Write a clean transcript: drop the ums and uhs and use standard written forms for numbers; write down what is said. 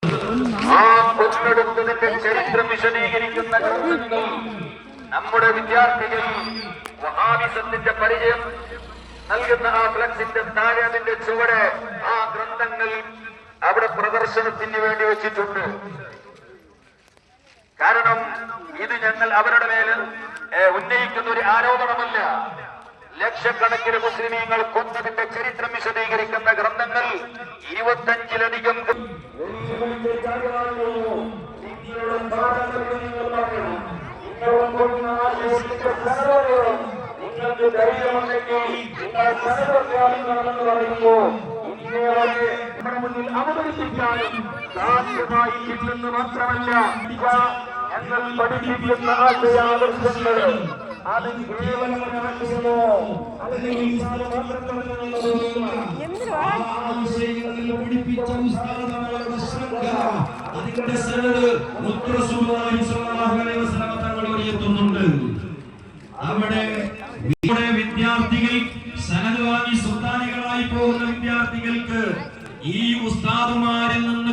ആ കൊന്നെടുത്തതിന്റെ ചരിത്രം വിശദീകരിക്കുന്ന ഗ്രന്ഥങ്ങൾ നമ്മുടെ വിദ്യാർത്ഥികൾ വഹാബിസത്തിന്റെ പരിചയം നൽകുന്ന ആ ഫ്ലക്സിന്റെ താഴെ അതിന്റെ ചുവടെ ആ ഗ്രന്ഥങ്ങൾ അവിടെ പ്രദർശനത്തിന് വേണ്ടി വെച്ചിട്ടുണ്ട്. കാരണം ഇത് ഞങ്ങൾ അവരുടെ മേൽ ഉന്നയിക്കുന്ന ഒരു ആരോപണമല്ല. ലക്ഷക്കണക്കിന് മുസ്ലിമീങ്ങൾ കൊന്നതിന്റെ ചരിത്രം വിശദീകരിക്കുന്ന ഗ്രന്ഥങ്ങൾ 25-ലധികം നിങ്ങൾക്ക് ധൈര്യമുണ്ടെങ്കിൽ പറയുന്നു നമ്മുടെ മുന്നിൽ അവതരിപ്പിക്കാനും സാധ്യമായി ഇല്ലെന്ന് മാത്രമല്ല, ഞങ്ങൾ പഠിപ്പിക്കുന്ന ആശയാദർശങ്ങൾ അത് കേവലമോ എത്തുന്നുണ്ട്. അവിടെ വിദ്യാർത്ഥികൾ സനത് വാങ്ങി സുൽത്താനികളായി പോകുന്ന വിദ്യാർത്ഥികൾക്ക് ഈ ഉസ്താദുമാരിൽ നിന്ന്